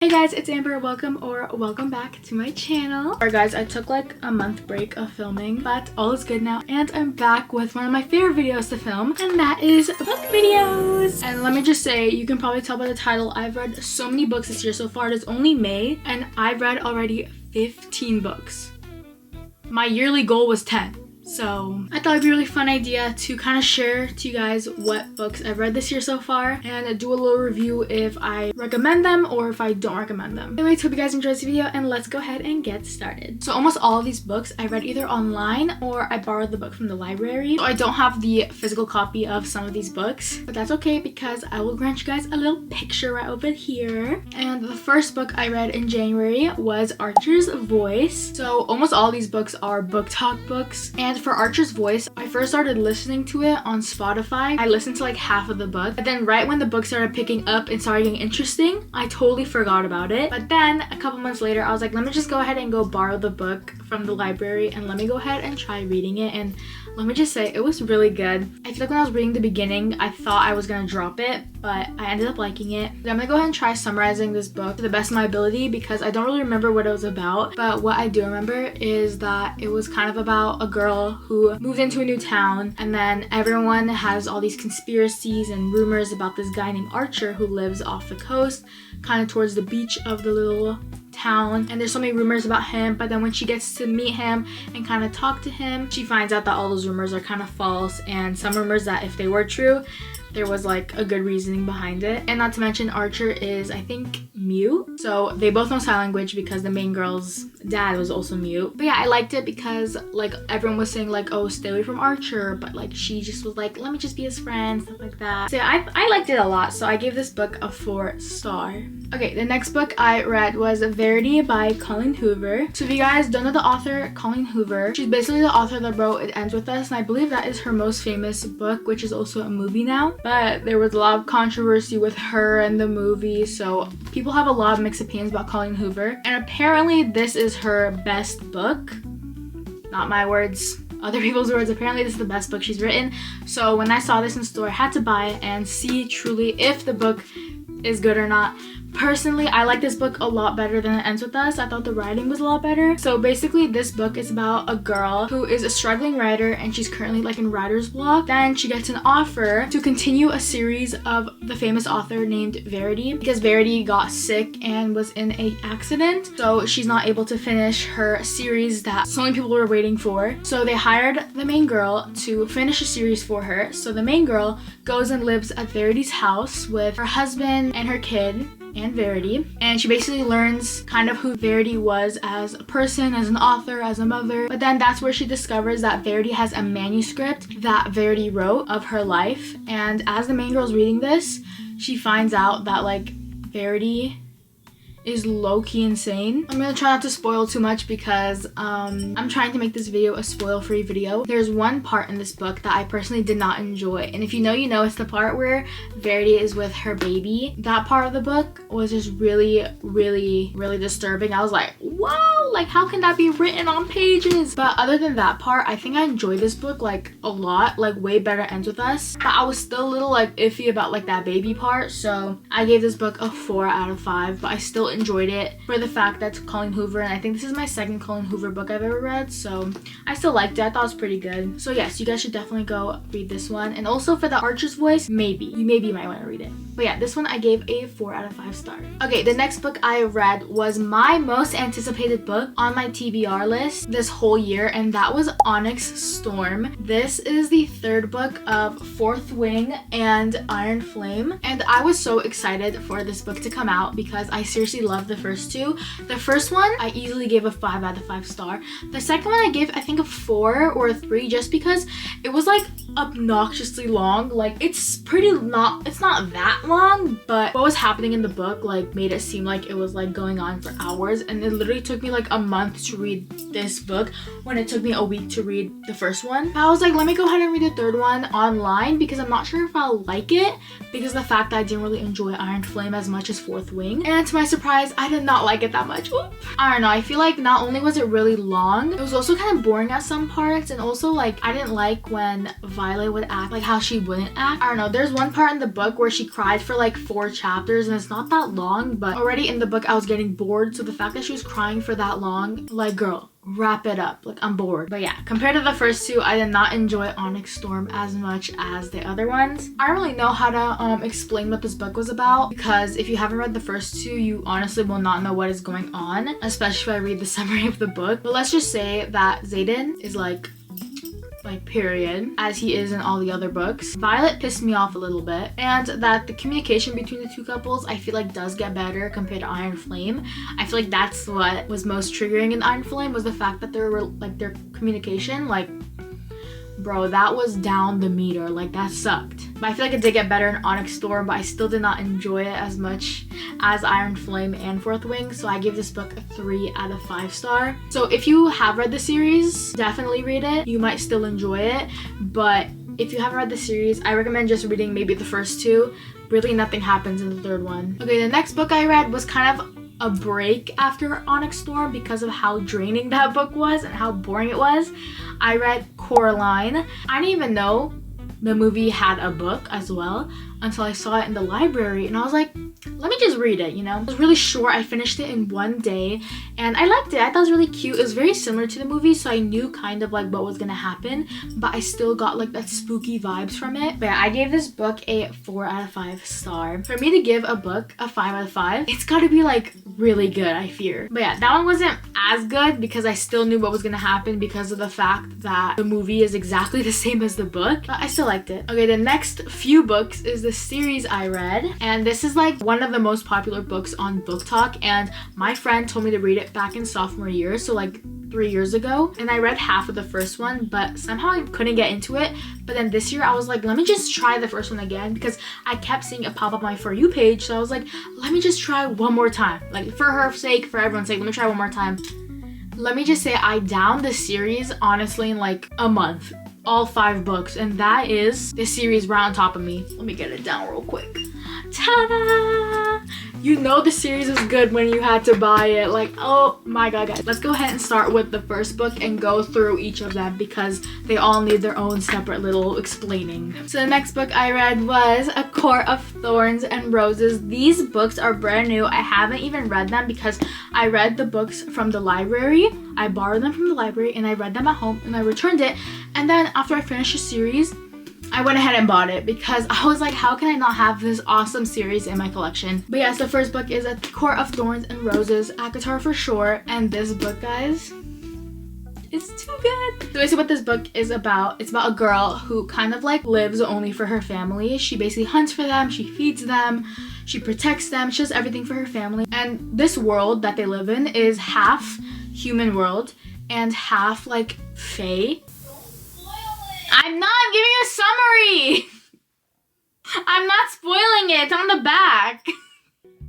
Hey guys, it's Amber. Welcome back to my channel. Alright guys, I took like a month break of filming, but all is good now and I'm back with one of my favorite videos to film, and that is book videos. And let me just say, you can probably tell by the title, I've read so many books this year so far. It is only May and I've read already 15 books. My yearly goal was 10. So I thought it'd be a really fun idea to kind of share to you guys what books I've read this year so far and do a little review if I recommend them or if I don't recommend them. Anyways, hope you guys enjoyed this video and let's go ahead and get started. So almost all of these books I read either online or I borrowed the book from the library. So I don't have the physical copy of some of these books, but that's okay because I will grant you guys a little picture right over here. And the first book I read in January was Archer's Voice. So almost all these books are book talk books, and for Archer's Voice, I first started listening to it on Spotify. I listened to like half of the book, but then right when the book started picking up and started getting interesting, I totally forgot about it. But then a couple months later, I was like, let me just go ahead and go borrow the book from the library and let me go ahead and try reading it. And let me just say, it was really good. I feel like when I was reading the beginning, I thought I was gonna drop it, but I ended up liking it. So I'm gonna go ahead and try summarizing this book to the best of my ability because I don't really remember what it was about. But what I do remember is that it was kind of about a girl who moved into a new town, and then everyone has all these conspiracies and rumors about this guy named Archer who lives off the coast, kind of towards the beach of the little town, and there's so many rumors about him. But then when she gets to meet him and kind of talk to him, she finds out that all those rumors are kind of false, and some rumors that if they were true, there was like a good reasoning behind it. And not to mention, Archer is, I think, mute, so they both know sign language because the main girl's dad was also mute. But yeah, I liked it because like everyone was saying like, oh, stay away from Archer, but like she just was like, let me just be his friend, stuff like that. So yeah, I liked it a lot, so I gave this book a 4-star. Okay, the next book I read was Verity by Colleen Hoover. So if you guys don't know the author, Colleen Hoover, she's basically the author that wrote It Ends With Us, and I believe that is her most famous book, which is also a movie now. But there was a lot of controversy with her and the movie, so people have a lot of mixed opinions about Colleen Hoover, and apparently this is her best book. Not my words, other people's words. Apparently this is the best book she's written. So when I saw this in store, I had to buy it and see truly if the book is good or not. Personally, I like this book a lot better than It Ends With Us. I thought the writing was a lot better. So basically this book is about a girl who is a struggling writer and she's currently like in writer's block. Then she gets an offer to continue a series of the famous author named Verity because Verity got sick and was in an accident. So she's not able to finish her series that so many people were waiting for. So they hired the main girl to finish a series for her. So the main girl goes and lives at Verity's house with her husband and her kid and Verity, and she basically learns kind of who Verity was as a person, as an author, as a mother. But then that's where she discovers that Verity has a manuscript that Verity wrote of her life, and as the main girl's reading this, she finds out that like Verity is low-key insane. I'm gonna try not to spoil too much because I'm trying to make this video a spoil-free video. There's one part in this book that I personally did not enjoy, and if you know, you know. It's the part where Verity is with her baby. That part of the book was just really disturbing. I was like, whoa, like how can that be written on pages? But other than that part, I think I enjoyed this book like a lot, like way better Ends With Us. But I was still a little like iffy about like that baby part, so I gave this book a 4 out of 5, but I still enjoyed it for the fact that it's Colleen Hoover, and I think this is my second Colleen Hoover book I've ever read, so I still liked it. I thought it was pretty good. So yes, you guys should definitely go read this one. And also for the Archer's Voice, you maybe might want to read it. But yeah, this one I gave a 4 out of 5 stars. Okay, the next book I read was my most anticipated book on my TBR list this whole year, and that was Onyx Storm. This is the third book of Fourth Wing and Iron Flame, and I was so excited for this book to come out because I seriously love the first two. The first one I easily gave a 5 out of 5 star. The second one I gave, I think, a 4 or a 3 just because it was like obnoxiously long. Like it's not that long, but what was happening in the book like made it seem like it was like going on for hours, and it literally took me like a month to read this book when it took me a week to read the first one. I was like, let me go ahead and read the third one online because I'm not sure if I'll like it because of the fact that I didn't really enjoy Iron Flame as much as Fourth Wing, and to my surprise I did not like it that much. Oop. I don't know, I feel like not only was it really long, it was also kind of boring at some parts, and also like I didn't like when Violet would act like how she wouldn't act. I don't know, there's one part in the book where she cried cried for like 4 chapters, and it's not that long, but already in the book I was getting bored. So the fact that she was crying for that long, like, girl, wrap it up. Like, I'm bored. But yeah, compared to the first 2, I did not enjoy Onyx Storm as much as the other ones. I don't really know how to explain what this book was about, because if you haven't read the first 2, you honestly will not know what is going on, especially if I read the summary of the book. But let's just say that Xaden is like period, as he is in all the other books. Violet pissed me off a little bit, and that the communication between the 2 couples I feel like does get better compared to Iron Flame. I feel like that's what was most triggering in Iron Flame, was the fact that their communication, like, bro, that was down the meter. Like, that sucked. But I feel like it did get better in Onyx Storm, but I still did not enjoy it as much as Iron Flame and Fourth Wing, so I give this book a 3 out of 5 star. So if you have read the series, definitely read it. You might still enjoy it, but if you haven't read the series, I recommend just reading maybe the first 2. Really nothing happens in the 3rd one. Okay, the next book I read was kind of a break after Onyx Storm because of how draining that book was and how boring it was. I read Coraline. I didn't even know the movie had a book as well until I saw it in the library, and I was like, let me just read it, you know? It was really short. I finished it in 1 day, and I liked it. I thought it was really cute. It was very similar to the movie, so I knew kind of like what was gonna happen, but I still got like that spooky vibes from it. But yeah, I gave this book a 4 out of 5 star. For me to give a book a 5 out of 5, it's gotta be like really good, I fear. But yeah, that one wasn't as good because I still knew what was gonna happen because of the fact that the movie is exactly the same as the book, but I still liked it. Okay, the next few books is the series I read, and this is like one of the most popular books on Book Talk, and my friend told me to read it back in sophomore year, so like 3 years ago, and I read half of the first one, but somehow I couldn't get into it. But then this year I was like, let me just try the first one again, because I kept seeing it pop up on my For You page, so I was like, let me just try one more time, like for her sake, for everyone's sake, let me try one more time. Let me just say, I downed the series honestly in like a month, all 5 books, and that is the series right on top of me. Let me get it down real quick. Ta-da! You know the series is good when you had to buy it. Like, oh my god, guys. Let's go ahead and start with the first book and go through each of them because they all need their own separate little explaining. So the next book I read was A Court of Thorns and Roses. These books are brand new. I haven't even read them because I read the books from the library. I borrowed them from the library and I read them at home and I returned it. And then after I finished the series, I went ahead and bought it because I was like, how can I not have this awesome series in my collection? But yes, the first book is A Court of Thorns and Roses, ACOTAR for short. And this book, guys, it's too good. So basically what this book is about, it's about a girl who kind of like lives only for her family. She basically hunts for them, she feeds them, she protects them, she does everything for her family. And this world that they live in is half human world and half like fae. I'm giving you a summary. I'm not spoiling it. It's on the back.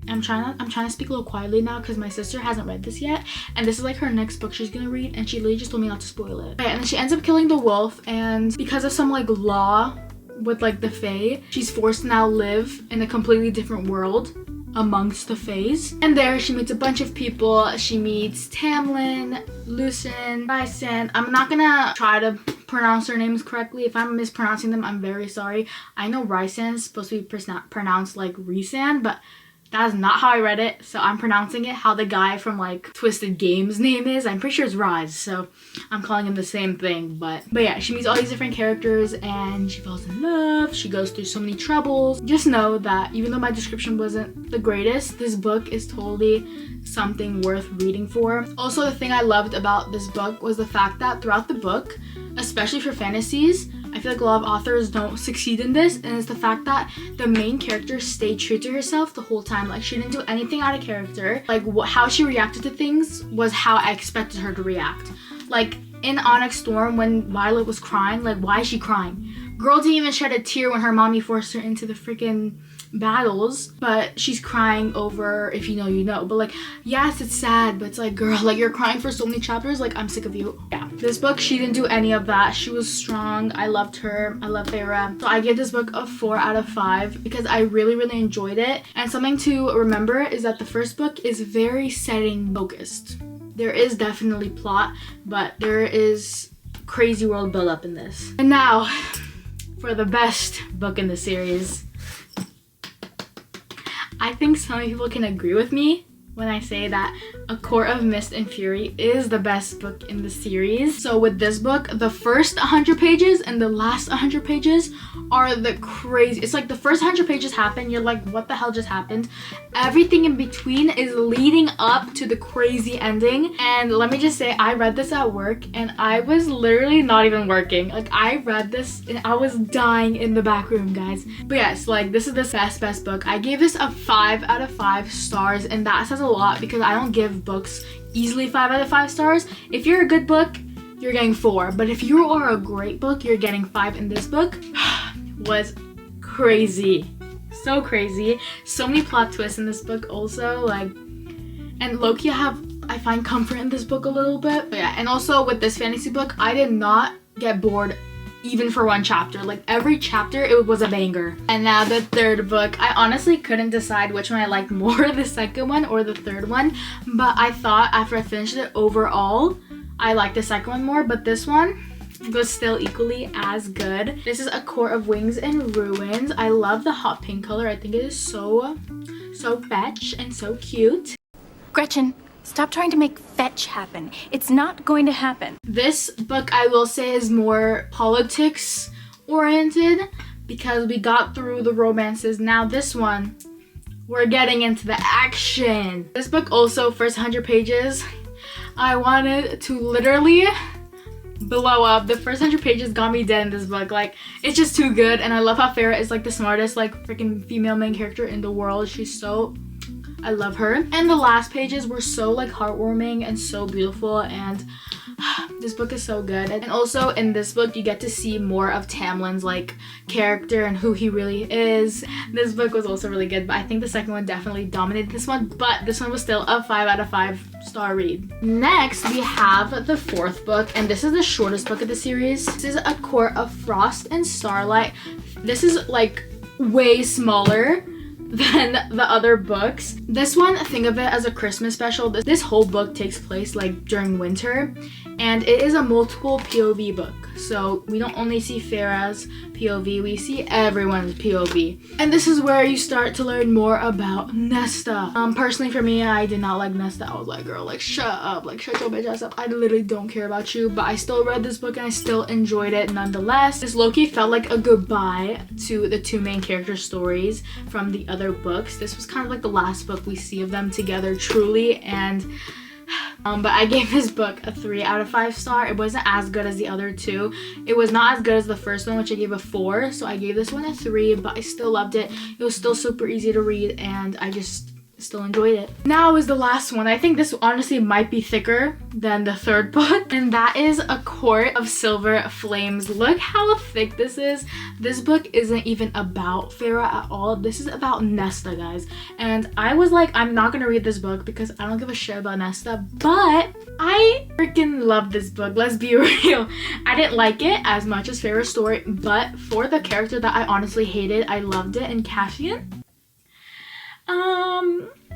I'm trying to speak a little quietly now because my sister hasn't read this yet, and this is like her next book she's gonna read, and she literally just told me not to spoil it. And then she ends up killing the wolf, and because of some like law with like the fae, she's forced to now live in a completely different world amongst the faes. And there she meets a bunch of people. She meets Tamlin, Lucen, Rysand. I'm not gonna try to pronounce their names correctly. If I'm mispronouncing them, I'm very sorry. I know Rysand is supposed to be pronounced like Rysand, but that is not how I read it, so I'm pronouncing it how the guy from like Twisted Games name is. I'm pretty sure it's Rise, so I'm calling him the same thing. But yeah, she meets all these different characters and she falls in love. She goes through so many troubles. Just know that even though my description wasn't the greatest, this book is totally something worth reading for. Also, the thing I loved about this book was the fact that throughout the book, especially for fantasies, I feel like a lot of authors don't succeed in this, and it's the fact that the main character stayed true to herself the whole time. Like, she didn't do anything out of character. Like, how she reacted to things was how I expected her to react. Like, in Onyx Storm, when Violet was crying, like, why is she crying? Girl didn't even shed a tear when her mommy forced her into the freaking battles, but she's crying over If You Know, You Know. But like, yes, it's sad, but it's like, girl, like, you're crying for so many chapters, like, I'm sick of you. Yeah, this book, she didn't do any of that. She was strong. I loved her. I love Feyre. So I give this book a 4 out of 5 because I really enjoyed it. And something to remember is that the first book is very setting focused. There is definitely plot, but there is crazy world build up in this. And now for the best book in the series. I think some people can agree with me when I say that A Court of Mist and Fury is the best book in the series. So with this book, the first 100 pages and the last 100 pages are the crazy. It's like the first 100 pages happen, you're like, what the hell just happened? Everything in between is leading up to the crazy ending. And let me just say, I read this at work and I was literally not even working. Like, I read this and I was dying in the back room, guys. But yes, like, this is the best book. I gave this a 5 out of 5 stars, and that says a lot because I don't give books easily 5 out of 5 stars. If you're a good book, you're getting 4, but if you are a great book, you're getting 5. In this book was crazy, so crazy, so many plot twists in this book also, like, and low-key I find comfort in this book a little bit. But yeah, and also with this fantasy book, I did not get bored even for one chapter. Like, every chapter it was a banger. And now the third book, I honestly couldn't decide which one I liked more, the second one or the third one, but I thought after I finished it, overall I liked the second one more, but this one was still equally as good. This is A Court of Wings and Ruins. I love the hot pink color. I think it is so fetch and so cute. Gretchen, stop trying to make fetch happen. It's not going to happen. This book, I will say, is more politics oriented because we got through the romances. Now this one, we're getting into the action. This book also, first 100 pages, I wanted to literally blow up. The first 100 pages got me dead in this book. Like, it's just too good. And I love how Farah is like the smartest like freaking female main character in the world. She's so, I love her. And the last pages were so like heartwarming and so beautiful, and this book is so good. And also in this book you get to see more of Tamlin's like character and who he really is. This book was also really good, but I think the second one definitely dominated this one, but this one was still a 5 out of 5 star read. Next we have the fourth book, and this is the shortest book of the series. This is A Court of Frost and Starlight. This is like way smaller than the other books. This one, think of it as a Christmas special. This whole book takes place like during winter, and it is a multiple POV book. So we don't only see Farah's POV, we see everyone's POV. And this is where you start to learn more about Nesta. Personally for me, I did not like Nesta. I was like, girl, like shut up, like shut your bitch ass up. I literally don't care about you, but I still read this book and I still enjoyed it nonetheless. This low-key felt like a goodbye to the two main character stories from the other books. This was kind of like the last book we see of them together truly, and but I gave this book a 3 out of 5 star. It wasn't as good as the other two. It was not as good as the first one, which I gave a 4, so I gave this one a 3, but I still loved it. It was still super easy to read, and I just still enjoyed it. Now is the last one. I think this honestly might be thicker than the third book, and that is A Court of Silver Flames. Look how thick this is. This book isn't even about Farah at all. This is about Nesta, guys. And I was like, I'm not gonna read this book because I don't give a shit about Nesta, but I freaking love this book. Let's be real. I didn't like it as much as Farah's story, but for the character that I honestly hated, I loved it. And Cassian,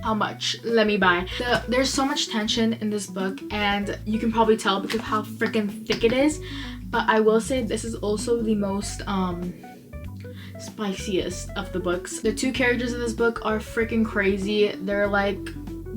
how much? Let me buy. There's so much tension in this book, and you can probably tell because of how freaking thick it is, but I will say this is also the most spiciest of the books. The two characters in this book are freaking crazy. They're like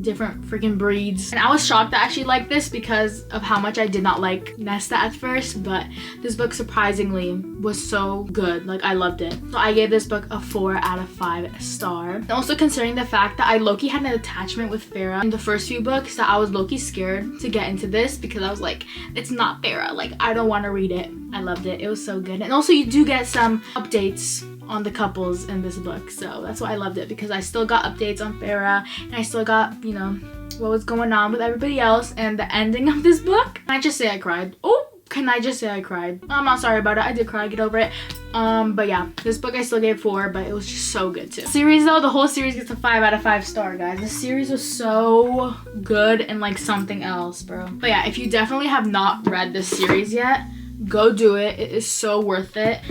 different freaking breeds, and I was shocked to actually like this because of how much I did not like Nesta at first, but this book surprisingly was so good. Like, I loved it. So I gave this book a 4 out of 5 star. And also considering the fact that I low-key had an attachment with Farah in the first few books, that I was low-key scared to get into this because I was like, it's not Farah, like I don't want to read it. I loved it. It was so good. And also you do get some updates on the couples in this book, so that's why I loved it, because I still got updates on Farah and I still got, you know, what was going on with everybody else. And the ending of this book, can I just say I cried? Oh, can I just say I cried? I'm not sorry about it. I did cry. Get over it. But yeah, this book I still gave 4, but it was just so good too. Series though, the whole series gets a 5 out of 5 star, guys. The series was so good and like something else, bro. But yeah, if you definitely have not read this series yet, go do it. It is so worth it.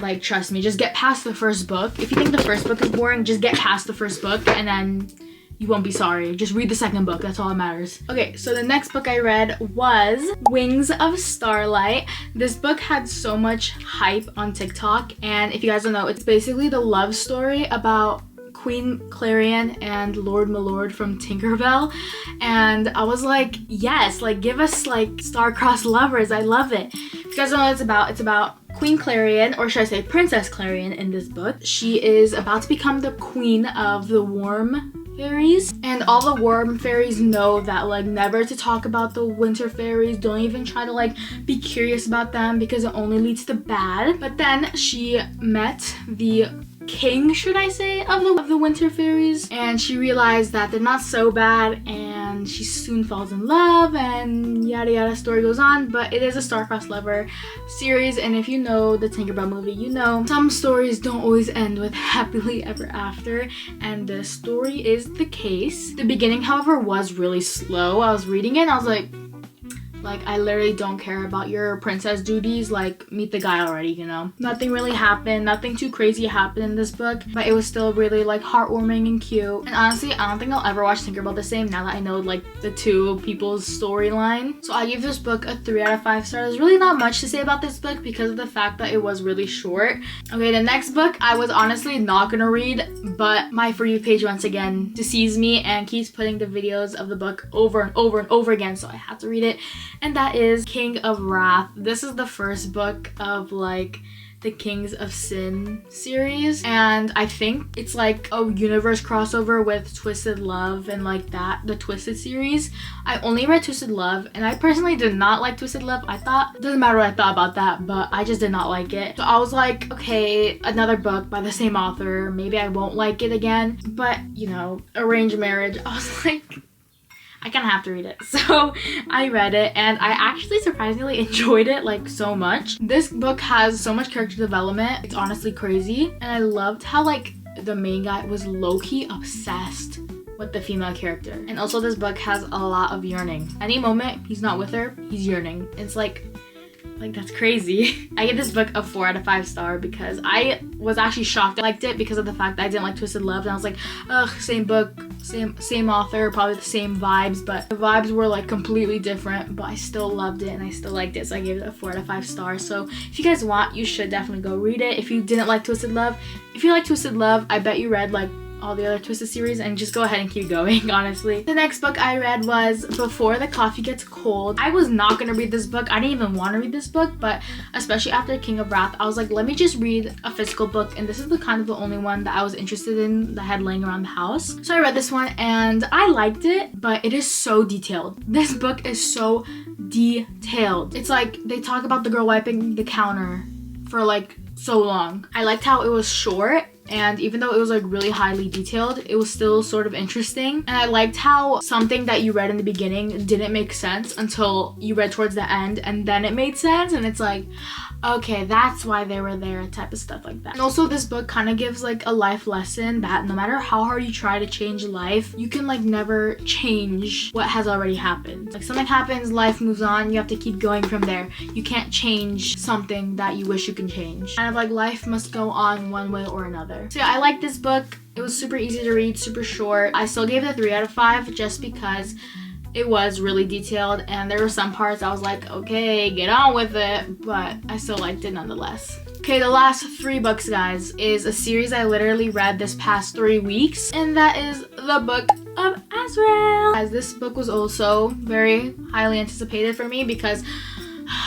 Like, trust me, just get past the first book. If you think the first book is boring, just get past the first book and then you won't be sorry. Just read the second book. That's all that matters. Okay, so the next book I read was Wings of Starlight. This book had so much hype on TikTok, and if you guys don't know, it's basically the love story about Queen Clarion and Lord Milord from Tinkerbell, and I was like, yes, like give us like star-crossed lovers. I love it. If you guys don't know what it's about Queen Clarion, or should I say Princess Clarion in this book. She is about to become the queen of the warm fairies, and all the warm fairies know that like never to talk about the winter fairies. Don't even try to like be curious about them because it only leads to bad. But then she met the king, should I say, of the winter fairies, and she realized that they're not so bad, and she soon falls in love, and yada yada, story goes on. But it is a star-crossed lover series, and if you know the Tinkerbell movie, you know some stories don't always end with happily ever after, and this story is the case. The beginning, however, was really slow. I was reading it and I was like, I literally don't care about your princess duties, like meet the guy already, you know. Nothing really happened, nothing too crazy happened in this book, but it was still really like heartwarming and cute. And honestly, I don't think I'll ever watch Tinkerbell the same now that I know like the two people's storyline. So I give this book a 3 out of 5 stars. There's really not much to say about this book because of the fact that it was really short. Okay, the next book I was honestly not gonna read, but my For You page once again deceives me and keeps putting the videos of the book over and over and over again, so I have to read it. And that is King of Wrath. This is the first book of like the Kings of Sin series, and I think it's like a universe crossover with Twisted Love and like that, the Twisted series. I only read Twisted Love, and I personally did not like Twisted Love. I thought, doesn't matter what I thought about that, but I just did not like it. So I was like, okay, another book by the same author, maybe I won't like it again. But you know, arranged marriage, I was like, I kind of have to read it. So I read it, and I actually surprisingly enjoyed it like so much. This book has so much character development. It's honestly crazy. And I loved how like the main guy was low-key obsessed with the female character. And also this book has a lot of yearning. Any moment he's not with her, he's yearning. It's like that's crazy. I give this book a 4 out of 5 star because I was actually shocked I liked it because of the fact that I didn't like Twisted Love, and I was like, ugh, same book, same author, probably the same vibes, but the vibes were like completely different, but I still loved it and I still liked it, so I gave it a 4 out of 5 stars. So if you guys want, you should definitely go read it. If you didn't like Twisted Love, if you like Twisted Love, I bet you read like all the other Twisted series, and just go ahead and keep going, honestly. The next book I read was Before the Coffee Gets Cold. I was not gonna read this book. I didn't even want to read this book, but especially after King of Wrath, I was like, let me just read a physical book, and this is the kind of the only one that I was interested in that I had laying around the house. So I read this one and I liked it, but it is so detailed. This book is so detailed. It's like they talk about the girl wiping the counter for like so long. I liked how it was short, and even though it was like really highly detailed, it was still sort of interesting. And I liked how something that you read in the beginning didn't make sense until you read towards the end, and then it made sense, and it's like, okay, that's why they were there, type of stuff like that. And also this book kind of gives like a life lesson that no matter how hard you try to change life, you can like never change what has already happened. Like something happens, life moves on, you have to keep going from there. You can't change something that you wish you can change. Kind of like life must go on one way or another. So yeah, I like this book. It was super easy to read, super short. I still gave it a 3 out of 5 just because it was really detailed, and there were some parts I was like, okay, get on with it, but I still liked it nonetheless. Okay, the last 3 books, guys, is a series I literally read this past 3 weeks, and that is the Book of Azrael. As this book was also very highly anticipated for me because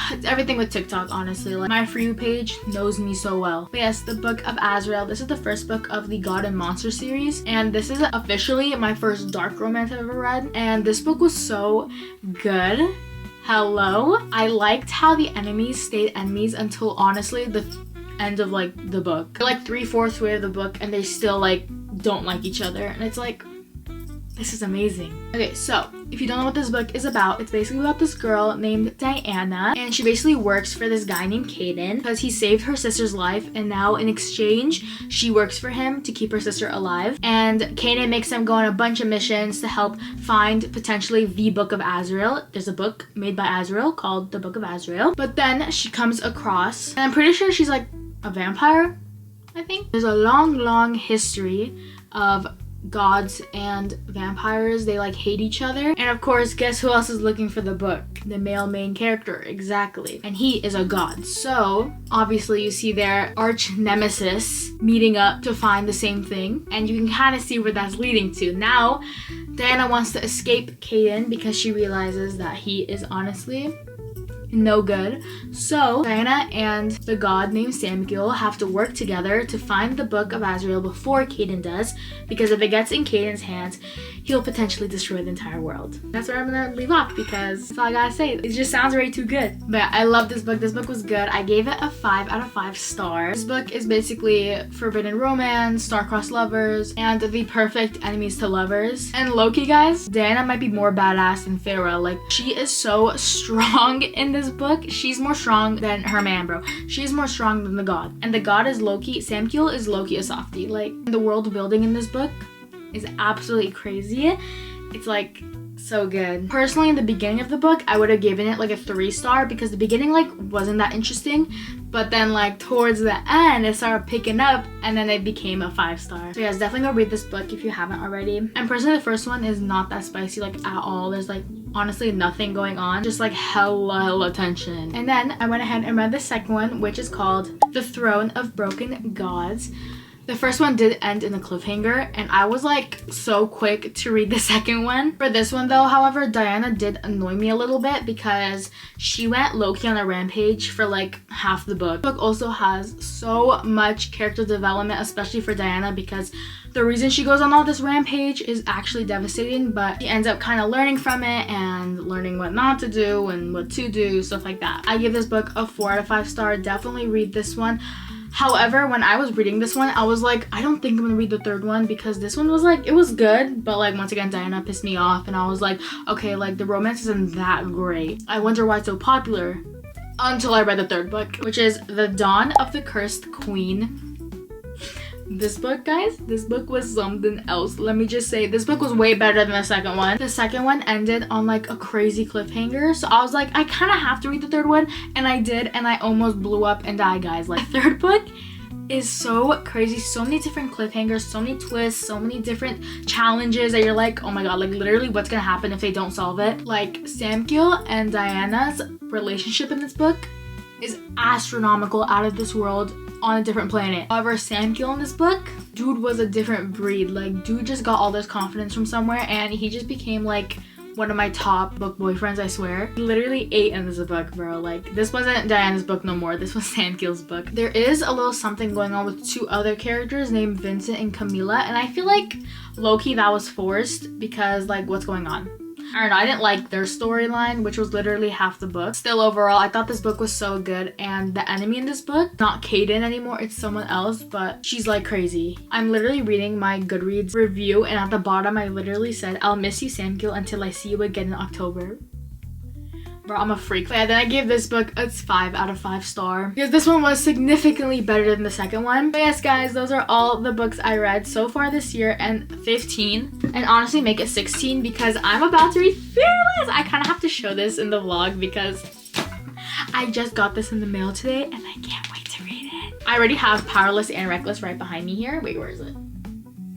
it's everything with TikTok, honestly. Like my For You page knows me so well. But yes, the Book of Azrael. This is the first book of the God and Monster series, and this is officially my first dark romance I've ever read. And this book was so good. Hello? I liked how the enemies stayed enemies until honestly the end of like the book. They're like 3/4 way of the book, and they still like don't like each other, and it's like, this is amazing. Okay, so if you don't know what this book is about, it's basically about this girl named Diana, and she basically works for this guy named Caden because he saved her sister's life, and now in exchange, she works for him to keep her sister alive. And Caden makes them go on a bunch of missions to help find potentially the Book of Azrael. There's a book made by Azrael called the Book of Azrael. But then she comes across, and I'm pretty sure she's like a vampire, I think. There's a long history of gods and vampires, they like hate each other. And of course, guess who else is looking for the book? The male main character, exactly. And he is a god. So obviously you see their arch nemesis meeting up to find the same thing. And you can kind of see where that's leading to. Now, Diana wants to escape Caden because she realizes that he is honestly no good. So Diana and the god named Samuel have to work together to find the Book of Azrael before Caden does, because if it gets in Caden's hands, he'll potentially destroy the entire world. That's where I'm gonna leave off because that's all I gotta say. It just sounds way too good. But I love this book. This book was good. I gave it a 5 out of 5 stars. This book is basically forbidden romance, star-crossed lovers, and the perfect enemies to lovers. And low-key, guys, Diana might be more badass than Farah. Like, she is so strong in this book. She's more strong than her man, bro. She's more strong than the god. And the god is Loki. Samuel is Loki a softie. Like, the world building in this book is absolutely crazy. It's like so good. Personally, in the beginning of the book, I would have given it like a 3-star because the beginning like wasn't that interesting, but then like towards the end it started picking up and then it became a 5-star. So yes, definitely go read this book if you haven't already. And personally, the first one is not that spicy like at all. There's like honestly nothing going on, just like hella tension. And then I went ahead and read the second one, which is called The Throne of Broken Gods. The first one did end in a cliffhanger, and I was like so quick to read the second one. For this one though, however, Diana did annoy me a little bit because she went low-key on a rampage for like half the book. The book also has so much character development, especially for Diana, because the reason she goes on all this rampage is actually devastating, but she ends up kind of learning from it and learning what not to do and what to do, stuff like that. I give this book a 4 out of 5 star. Definitely read this one. However, when I was reading this one, I was like, I don't think I'm gonna read the third one because this one was like, it was good, but like once again, Diana pissed me off and I was like, okay, like the romance isn't that great. I wonder why it's so popular until I read the third book, which is The Dawn of the Cursed Queen. This book, guys, this book was something else. Let me just say, this book was way better than the second one. The second one ended on like a crazy cliffhanger, so I was like, I kind of have to read the third one, and I did, and I almost blew up and died, guys. Like, the third book is so crazy. So many different cliffhangers, so many twists, so many different challenges that you're like, oh my god, like literally what's gonna happen if they don't solve it? Like, Samuel and Diana's relationship in this book is astronomical, out of this world, on a different planet. However, Samuel in this book, dude was a different breed. Like, dude just got all this confidence from somewhere and he just became like one of my top book boyfriends, I swear. He literally ate in this book, bro. Like, this wasn't Diana's book no more. This was Samuel's book. There is a little something going on with 2 other characters named Vincent and Camila, and I feel like low-key that was forced because like, what's going on? I don't know, I didn't like their storyline, which was literally half the book. Still, overall, I thought this book was so good, and the enemy in this book, not Caden anymore, it's someone else, but she's like crazy. I'm literally reading my Goodreads review, and at the bottom, I literally said, I'll miss you, Samuel, until I see you again in October. Bro, I'm a freak. But yeah, then I gave this book a 5 out of 5 star because this one was significantly better than the second one. But yes, guys, those are all the books I read so far this year, and 15. And honestly, make it 16 because I'm about to read Fearless. I kind of have to show this in the vlog because I just got this in the mail today and I can't wait to read it. I already have Powerless and Reckless right behind me here. Wait, where is it?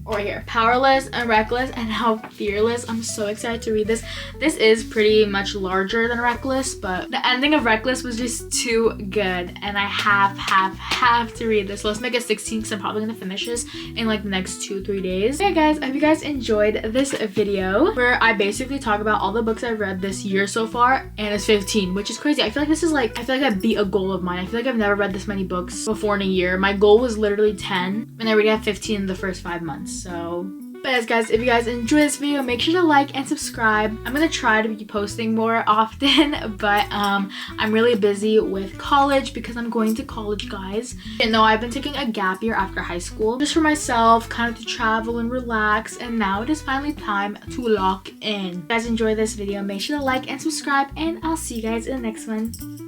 Or here, Powerless and Reckless, and now Fearless. I'm so excited to read this. This is pretty much larger than Reckless, but the ending of Reckless was just too good, and I have to read this. So let's make it 16 because I'm probably gonna finish this in like the next 2-3 days. Okay, guys, I hope you guys enjoyed this video where I basically talk about all the books I've read this year so far, and it's 15, which is crazy. I feel like this is like, I feel like I beat a goal of mine. I feel like I've never read this many books before in a year. My goal was literally 10, and I already have 15 in the first 5 months. So, but yes, guys, if you guys enjoyed this video, make sure to like and subscribe. I'm gonna try to be posting more often, but I'm really busy with college because I'm going to college, guys. And no, I've been taking a gap year after high school just for myself, kind of to travel and relax, and now it is finally time to lock in. If you guys enjoyed this video, make sure to like and subscribe, and I'll see you guys in the next one.